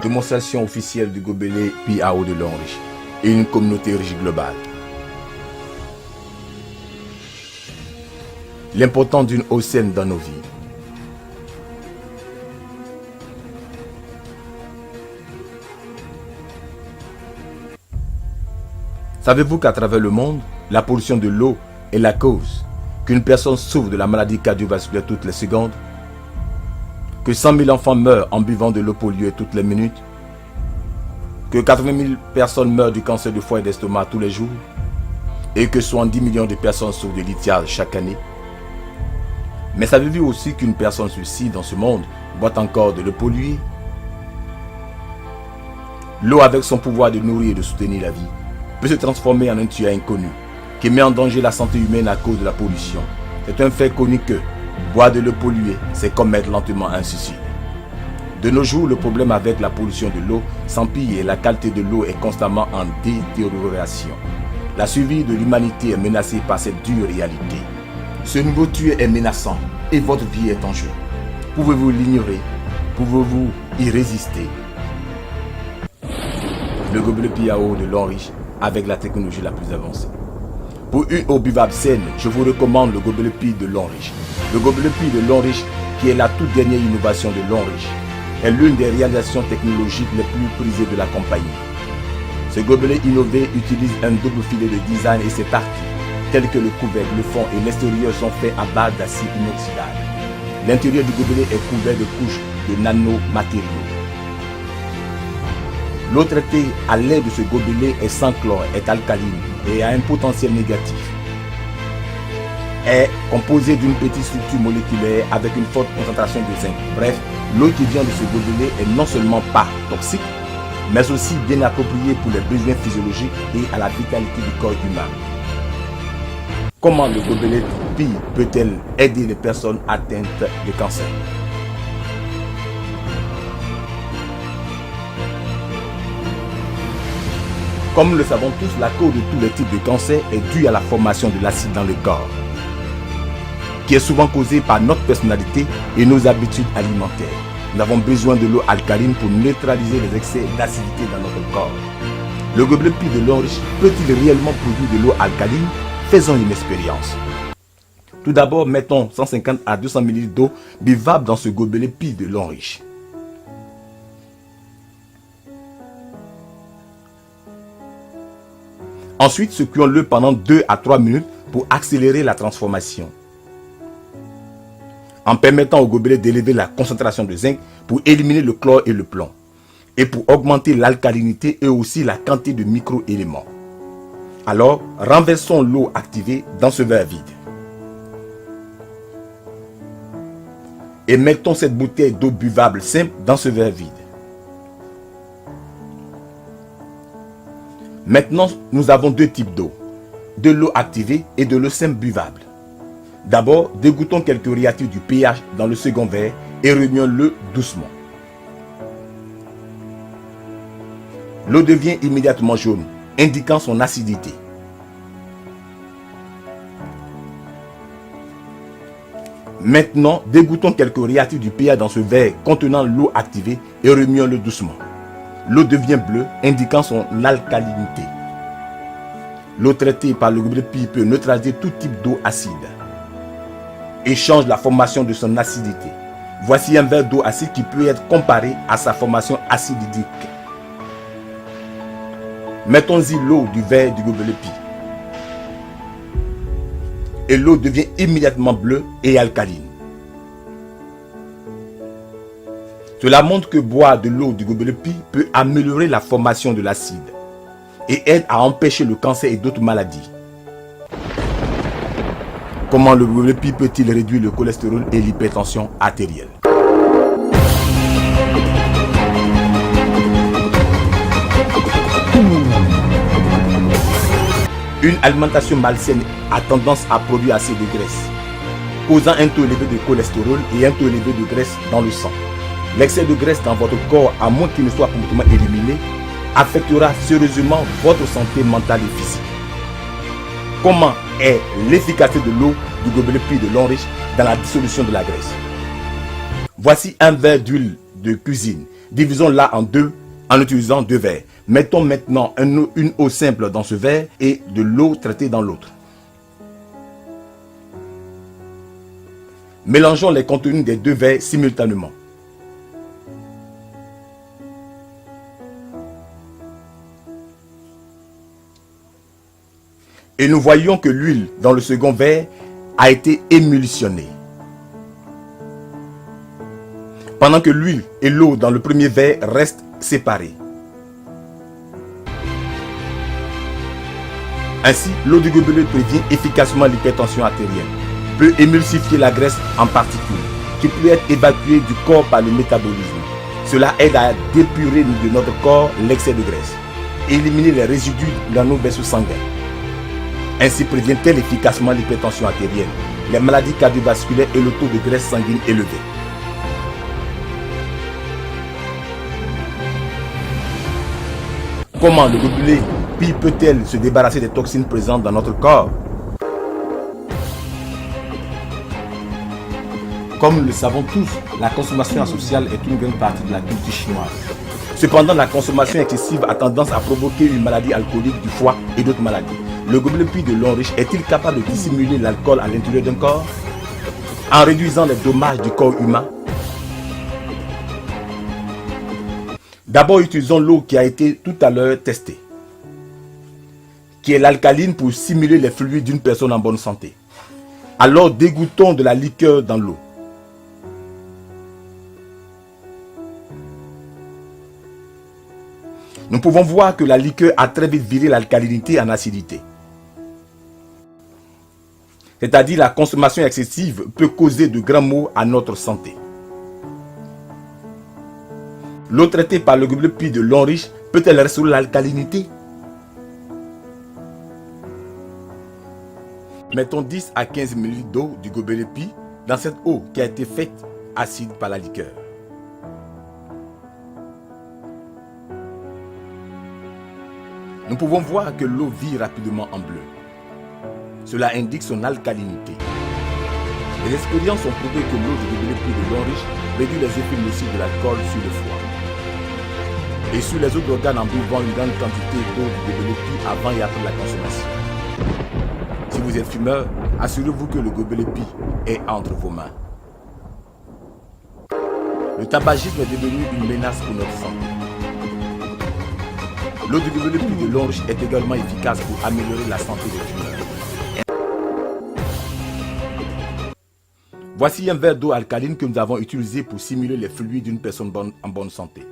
Démonstration officielle du gobelet PIAO de l'eau riche et une communauté riche globale. L'importance d'une eau saine dans nos vies. Savez-vous qu'à travers le monde, la pollution de l'eau est la cause qu'une personne souffre de la maladie cardiovasculaire toutes les secondes, que 100 000 enfants meurent en buvant de l'eau polluée toutes les minutes, que 80 000 personnes meurent du cancer du foie et d'estomac tous les jours, et que 70 millions de personnes souffrent de lithiase chaque année? Mais savez-vous aussi qu'une personne sur 6 dans ce monde boit encore de l'eau polluée? L'eau, avec son pouvoir de nourrir et de soutenir la vie, peut se transformer en un tueur inconnu qui met en danger la santé humaine à cause de la pollution. C'est un fait connu que boire de l'eau polluée, c'est commettre lentement un suicide. De nos jours, le problème avec la pollution de l'eau s'empire et la qualité de l'eau est constamment en détérioration. La survie de l'humanité est menacée par cette dure réalité. Ce nouveau tueur est menaçant et votre vie est en jeu. Pouvez-vous l'ignorer? Pouvez-vous y résister? Le gobelet PIAO de l'eau riche avec la technologie la plus avancée. Pour une eau buvable saine, je vous recommande le gobelet PI de l'eau riche. Le gobelet PI de l'eau riche, qui est la toute dernière innovation de l'eau riche, est l'une des réalisations technologiques les plus prisées de la compagnie. Ce gobelet innové utilise un double filet de design et ses parties, telles que le couvercle, le fond et l'extérieur, sont faits à base d'acier inoxydable. L'intérieur du gobelet est couvert de couches de nanomatériaux. L'eau traitée à l'aide de ce gobelet est sans chlore, est alcaline et a un potentiel négatif. Est composée d'une petite structure moléculaire avec une forte concentration de zinc. Bref, l'eau qui vient de ce gobelet est non seulement pas toxique, mais aussi bien appropriée pour les besoins physiologiques et à la vitalité du corps humain. Comment le gobelet PI peut-elle aider les personnes atteintes de cancer? Comme nous le savons tous, la cause de tous les types de cancer est due à la formation de l'acide dans le corps, qui est souvent causée par notre personnalité et nos habitudes alimentaires. Nous avons besoin de l'eau alcaline pour neutraliser les excès d'acidité dans notre corps. Le gobelet PI de l'eau riche peut-il réellement produire de l'eau alcaline? Faisons une expérience. Tout d'abord, mettons 150 à 200 ml d'eau buvable dans ce gobelet PI de l'eau riche. Ensuite, secouons-le pendant 2 à 3 minutes pour accélérer la transformation, en permettant au gobelet d'élever la concentration de zinc pour éliminer le chlore et le plomb, et pour augmenter l'alcalinité et aussi la quantité de micro-éléments. Alors, renversons l'eau activée dans ce verre vide. Et mettons cette bouteille d'eau buvable simple dans ce verre vide. Maintenant, nous avons deux types d'eau, de l'eau activée et de l'eau simple buvable. D'abord, dégoutons quelques réactifs du pH dans le second verre et remuons-le doucement. L'eau devient immédiatement jaune, indiquant son acidité. Maintenant, dégoutons quelques réactifs du pH dans ce verre contenant l'eau activée et remuons-le doucement. L'eau devient bleue, indiquant son alcalinité. L'eau traitée par le gobelet PI peut neutraliser tout type d'eau acide et change la formation de son acidité. Voici un verre d'eau acide qui peut être comparé à sa formation acidique. Mettons-y l'eau du verre du gobelet PI. Et l'eau devient immédiatement bleue et alcaline. Cela montre que boire de l'eau du gobelet PI peut améliorer la formation de l'acide et aide à empêcher le cancer et d'autres maladies. Comment le gobelet PI peut-il réduire le cholestérol et l'hypertension artérielle? Une alimentation malsaine a tendance à produire assez de graisse, causant un taux élevé de cholestérol et un taux élevé de graisse dans le sang. L'excès de graisse dans votre corps, à moins qu'il ne soit complètement éliminé, affectera sérieusement votre santé mentale et physique. Comment est l'efficacité de l'eau du gobelet PI de l'eau riche dans la dissolution de la graisse? Voici un verre d'huile de cuisine Divisons-la en deux en utilisant 2 verres. Mettons maintenant une eau simple dans ce verre et de l'eau traitée dans l'autre. Mélangeons les contenus des 2 verres simultanément. Et nous voyons que l'huile dans le second verre a été émulsionnée. Pendant que l'huile et l'eau dans le premier verre restent séparées. Ainsi, l'eau du gobelet prévient efficacement l'hypertension artérielle, peut émulsifier la graisse en particules, qui peut être évacuée du corps par le métabolisme. Cela aide à dépurer de notre corps l'excès de graisse, et éliminer les résidus dans nos vaisseaux sanguins. Ainsi prévient-elle efficacement l'hypertension artérielle, les maladies cardiovasculaires et le taux de graisse sanguine élevé. Comment le gobelet Pi peut-elle se débarrasser des toxines présentes dans notre corps? Comme nous le savons tous, la consommation asociale est une grande partie de la culture chinoise. Cependant, la consommation excessive a tendance à provoquer une maladie alcoolique du foie et d'autres maladies. Le gobelet Pi de Longriche est-il capable de dissimuler l'alcool à l'intérieur d'un corps en réduisant les dommages du corps humain? D'abord, utilisons l'eau qui a été tout à l'heure testée, qui est l'alcaline pour simuler les fluides d'une personne en bonne santé. Alors, dégoutons de la liqueur dans l'eau. Nous pouvons voir que la liqueur a très vite viré l'alcalinité en acidité. C'est-à-dire la consommation excessive peut causer de grands maux à notre santé. L'eau traitée par le gobelet Pi de Longriche peut-elle restaurer l'alcalinité? Mettons 10 à 15 ml d'eau du gobelet Pi dans cette eau qui a été faite acide par la liqueur. Nous pouvons voir que l'eau vire rapidement en bleu. Cela indique son alcalinité. Les expériences ont prouvé que l'eau du gobelet Pi de Longriche réduit les effets nocifs de l'alcool sur le foie et sur les autres organes en buvant une grande quantité d'eau du gobelet Pi avant et après la consommation. Si vous êtes fumeur, assurez-vous que le gobelet Pi est entre vos mains. Le tabagisme est devenu une menace pour notre santé. L'eau du gobelet Pi de Longriche est également efficace pour améliorer la santé des fumeurs. Voici un verre d'eau alcaline que nous avons utilisé pour simuler les fluides d'une personne en bonne santé.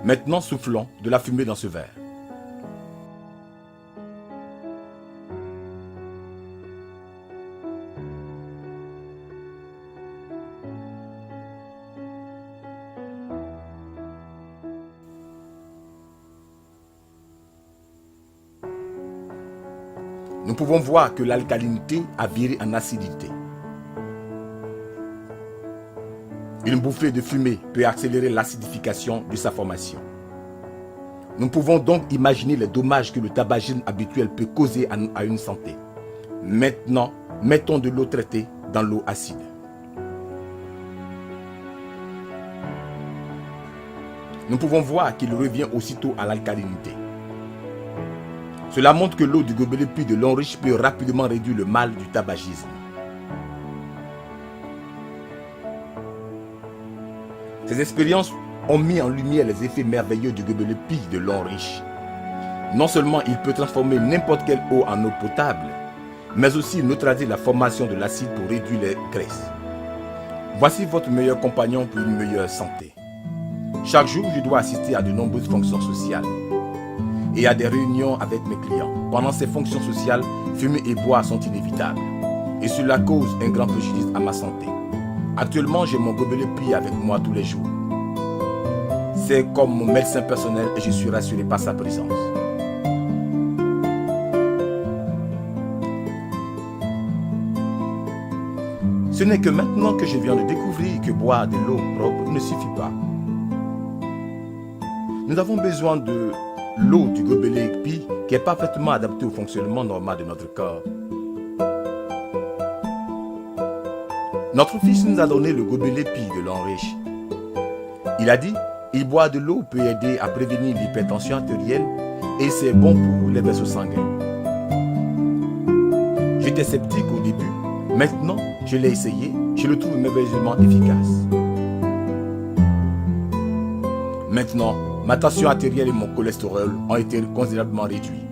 Maintenant, soufflons de la fumée dans ce verre. Nous pouvons voir que l'alcalinité a viré en acidité. Une bouffée de fumée peut accélérer l'acidification de sa formation. Nous pouvons donc imaginer les dommages que le tabagisme habituel peut causer à une santé. Maintenant, mettons de l'eau traitée dans l'eau acide. Nous pouvons voir qu'il revient aussitôt à l'alcalinité. Cela montre que l'eau du gobelet Pi de Longriche peut rapidement réduire le mal du tabagisme. Ces expériences ont mis en lumière les effets merveilleux du gobelet Pi de Longriche. Non seulement il peut transformer n'importe quelle eau en eau potable, mais aussi neutraliser la formation de l'acide pour réduire les graisses. Voici votre meilleur compagnon pour une meilleure santé. Chaque jour, je dois assister à de nombreuses fonctions sociales et à des réunions avec mes clients. Pendant ces fonctions sociales, fumer et boire sont inévitables et cela cause un grand préjudice à ma santé. Actuellement, j'ai mon gobelet Pi avec moi tous les jours. C'est comme mon médecin personnel et je suis rassuré par sa présence. Ce n'est que maintenant que je viens de découvrir que boire de l'eau propre ne suffit pas. Nous avons besoin de l'eau du gobelet Pi qui est parfaitement adaptée au fonctionnement normal de notre corps. Notre fils nous a donné le gobelet Pi de Longriche. Il a dit, Et boire de l'eau peut aider à prévenir l'hypertension artérielle et c'est bon pour les vaisseaux sanguins. J'étais sceptique au début, maintenant je l'ai essayé, je le trouve merveilleusement efficace. Maintenant, ma tension artérielle et mon cholestérol ont été considérablement réduits.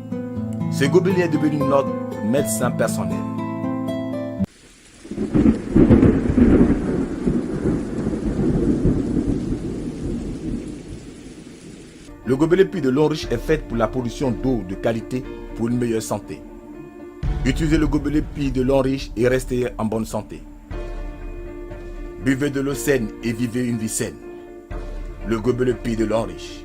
Ce gobelet est devenu notre médecin personnel. Le gobelet puits de l'eau riche est fait pour la production d'eau de qualité pour une meilleure santé. Utilisez le gobelet puits de l'eau riche et restez en bonne santé. Buvez de l'eau saine et vivez une vie saine. Le gobelet puits de l'eau riche.